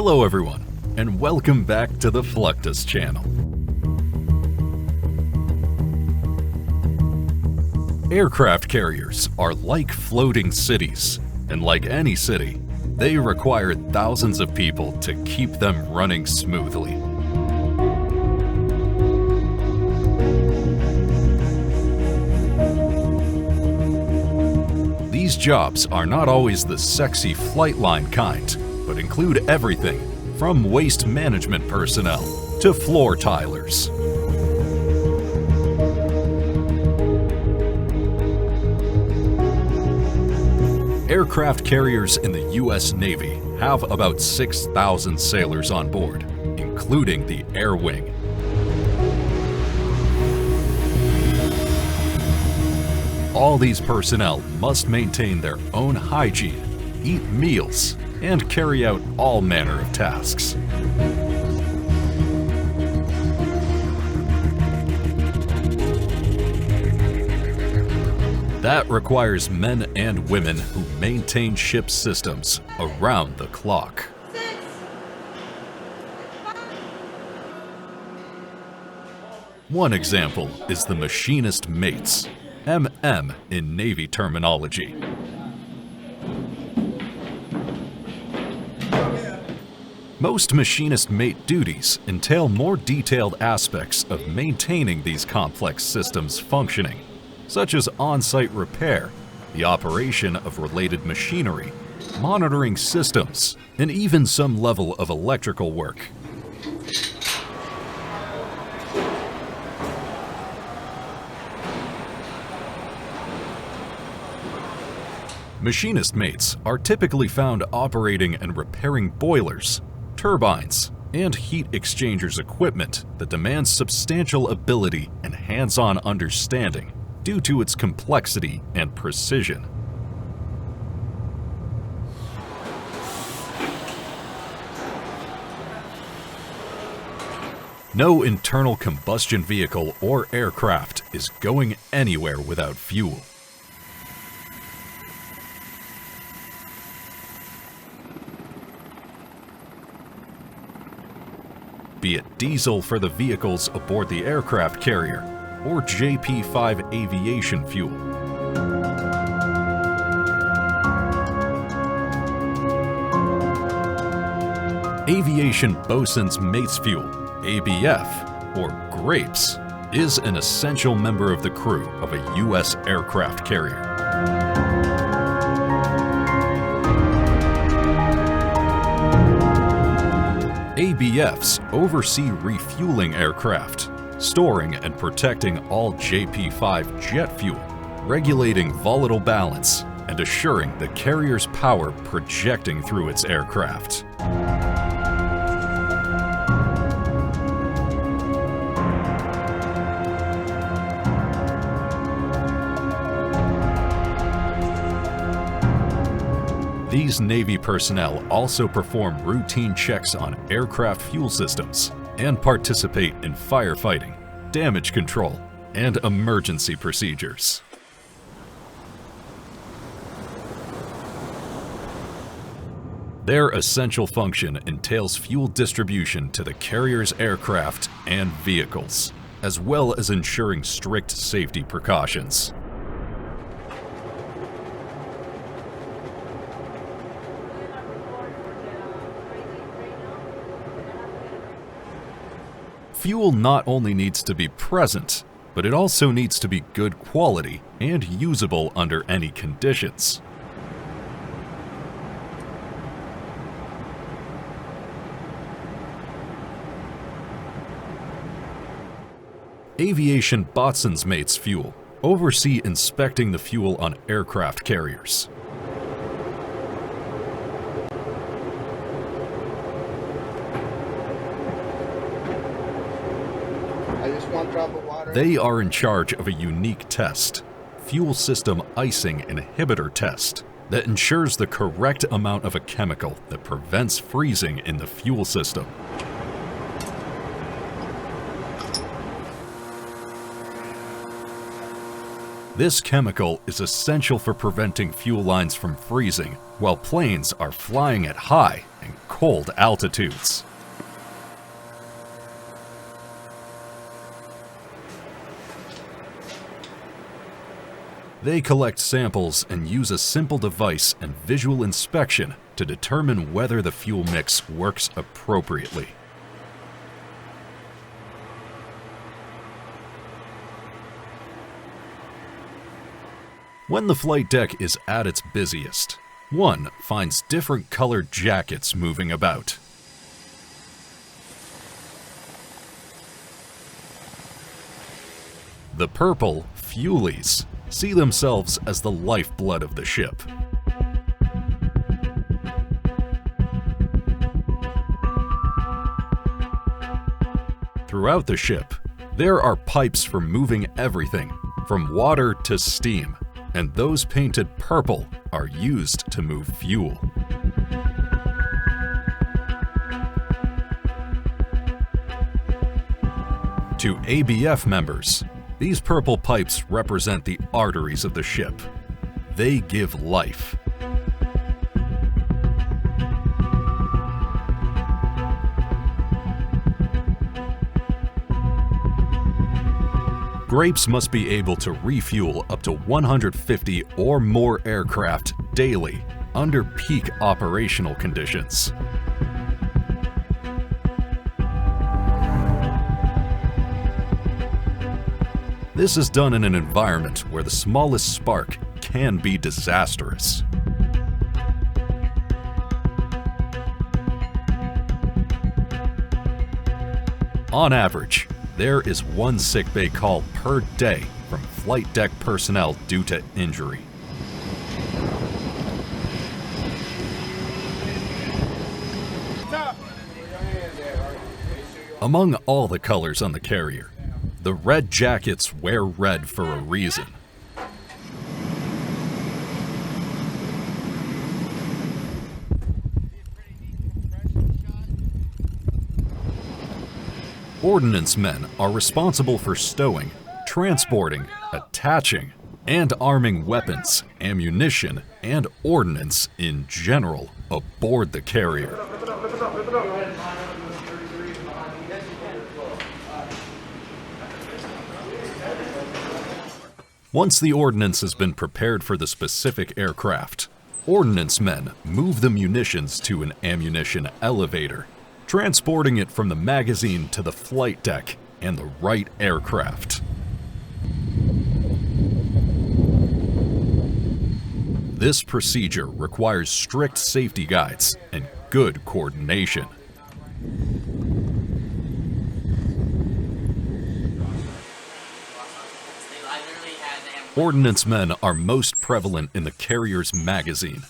Hello everyone, and welcome back to the Fluctus Channel. Aircraft carriers are like floating cities, and like any city, they require thousands of people to keep them running smoothly. These jobs are not always the sexy flight line kind, but include everything from waste management personnel to floor tilers. Aircraft carriers in the U.S. Navy have about 6,000 sailors on board, including the air wing. All these personnel must maintain their own hygiene, eat meals, and carry out all manner of tasks. That requires men and women who maintain ship systems around the clock. One example is the Machinist Mates, MM in Navy terminology. Most Machinist Mate duties entail more detailed aspects of maintaining these complex systems functioning, such as on-site repair, the operation of related machinery, monitoring systems, and even some level of electrical work. Machinist Mates are typically found operating and repairing boilers, turbines, and heat exchangers equipment that demands substantial ability and hands-on understanding due to its complexity and precision. No internal combustion vehicle or aircraft is going anywhere without fuel. Be it diesel for the vehicles aboard the aircraft carrier, or JP5 aviation fuel. Aviation Bosun's Mates Fuel, ABF, or grapes, is an essential member of the crew of a U.S. aircraft carrier. ABFs oversee refueling aircraft, storing and protecting all JP5 jet fuel, regulating volatile balance, and assuring the carrier's power projecting through its aircraft. These Navy personnel also perform routine checks on aircraft fuel systems and participate in firefighting, damage control, and emergency procedures. Their essential function entails fuel distribution to the carrier's aircraft and vehicles, as well as ensuring strict safety precautions. Fuel not only needs to be present, but it also needs to be good quality and usable under any conditions. Aviation Bosun's Mates Fuel oversee inspecting the fuel on aircraft carriers. They are in charge of a unique test, fuel system icing inhibitor test, that ensures the correct amount of a chemical that prevents freezing in the fuel system. This chemical is essential for preventing fuel lines from freezing while planes are flying at high and cold altitudes. They collect samples and use a simple device and visual inspection to determine whether the fuel mix works appropriately. When the flight deck is at its busiest, one finds different colored jackets moving about. The purple fuelies see themselves as the lifeblood of the ship. Throughout the ship, there are pipes for moving everything, from water to steam, and those painted purple are used to move fuel. To ABF members, these purple pipes represent the arteries of the ship. They give life. Grapes must be able to refuel up to 150 or more aircraft daily under peak operational conditions. This is done in an environment where the smallest spark can be disastrous. On average, there is one sickbay call per day from flight deck personnel due to injury. Among all the colors on the carrier, the red jackets wear red for a reason. Ordnance men are responsible for stowing, transporting, attaching, and arming weapons, ammunition, and ordnance in general aboard the carrier. Once the ordnance has been prepared for the specific aircraft, ordnance men move the munitions to an ammunition elevator, transporting it from the magazine to the flight deck and the right aircraft. This procedure requires strict safety guides and good coordination. Ordnance men are most prevalent in the carrier's magazine.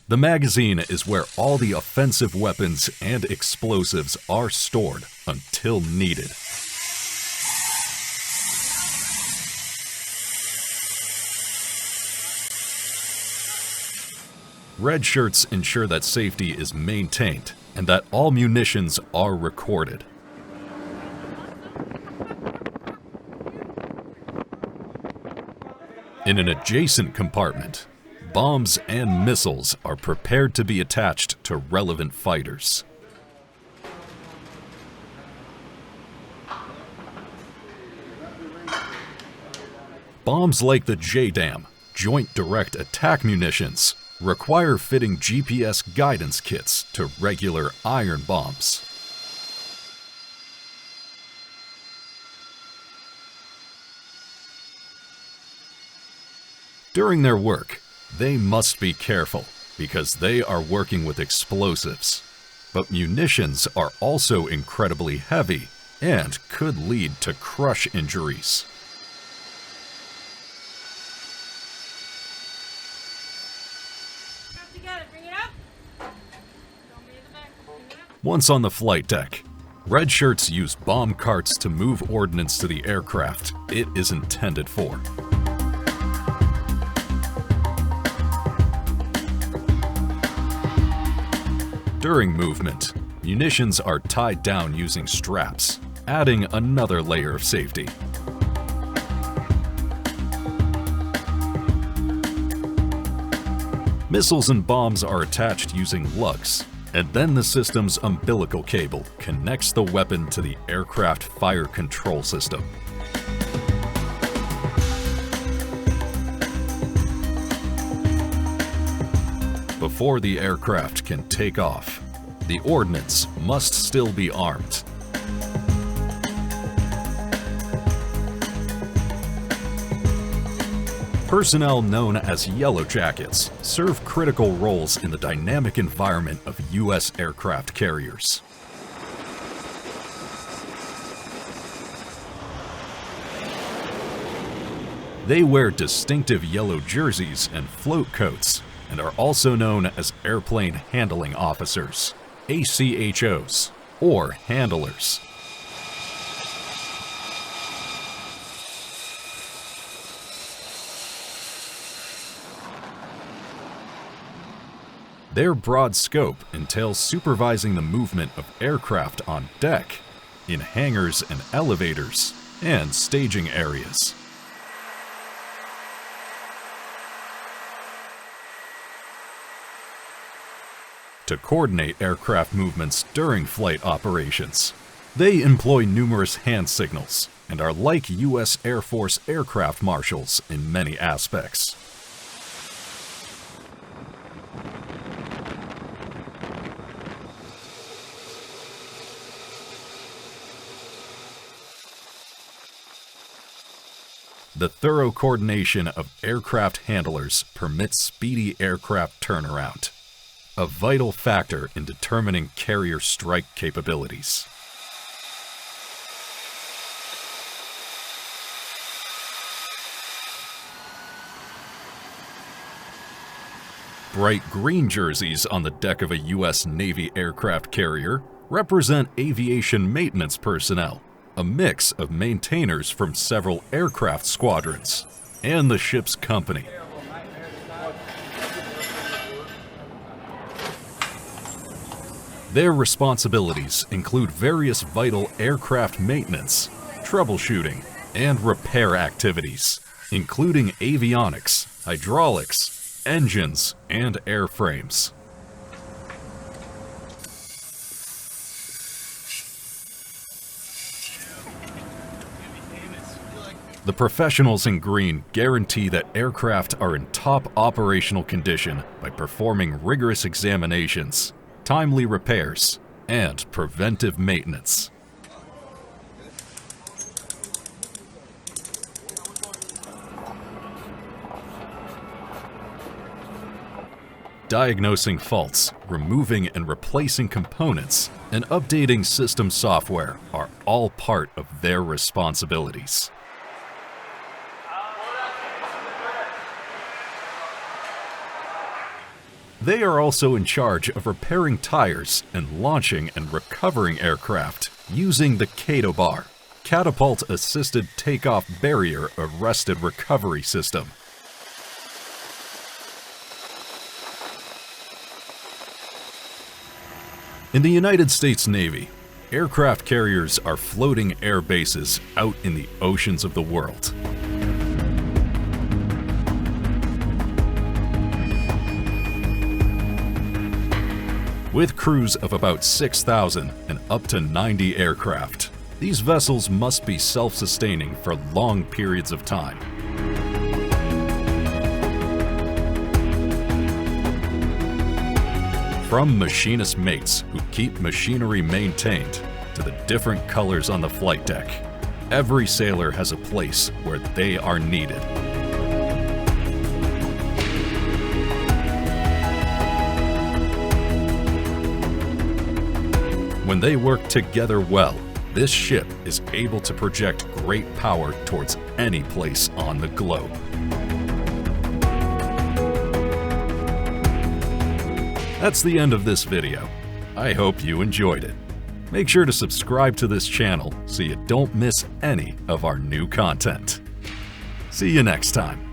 The magazine is where all the offensive weapons and explosives are stored until needed. Red shirts ensure that safety is maintained and that all munitions are recorded. In an adjacent compartment, bombs and missiles are prepared to be attached to relevant fighters. Bombs like the JDAM, Joint Direct Attack Munitions, require fitting GPS guidance kits to regular iron bombs. During their work, they must be careful because they are working with explosives. But munitions are also incredibly heavy and could lead to crush injuries. Once on the flight deck, red shirts use bomb carts to move ordnance to the aircraft it is intended for. During movement, munitions are tied down using straps, adding another layer of safety. Missiles and bombs are attached using lugs, and then the system's umbilical cable connects the weapon to the aircraft fire control system. Before the aircraft can take off, the ordnance must still be armed. Personnel known as Yellow Jackets serve critical roles in the dynamic environment of U.S. aircraft carriers. They wear distinctive yellow jerseys and float coats, and are also known as Airplane Handling Officers, ACHOs, or handlers. Their broad scope entails supervising the movement of aircraft on deck, in hangars and elevators, and staging areas. To coordinate aircraft movements during flight operations, they employ numerous hand signals and are like U.S. Air Force aircraft marshals in many aspects. The thorough coordination of aircraft handlers permits speedy aircraft turnaround, a vital factor in determining carrier strike capabilities. Bright green jerseys on the deck of a U.S. Navy aircraft carrier represent aviation maintenance personnel, a mix of maintainers from several aircraft squadrons, and the ship's company. Their responsibilities include various vital aircraft maintenance, troubleshooting, and repair activities, including avionics, hydraulics, engines, and airframes. The professionals in green guarantee that aircraft are in top operational condition by performing rigorous examinations, timely repairs, and preventive maintenance. Diagnosing faults, removing and replacing components, and updating system software are all part of their responsibilities. They are also in charge of repairing tires and launching and recovering aircraft using the CATO bar, Catapult Assisted Takeoff Barrier Arrested Recovery System. In the United States Navy, aircraft carriers are floating air bases out in the oceans of the world. With crews of about 6,000 and up to 90 aircraft, these vessels must be self-sustaining for long periods of time. From machinist mates who keep machinery maintained to the different colors on the flight deck, every sailor has a place where they are needed. When they work together well, this ship is able to project great power towards any place on the globe. That's the end of this video. I hope you enjoyed it. Make sure to subscribe to this channel so you don't miss any of our new content. See you next time.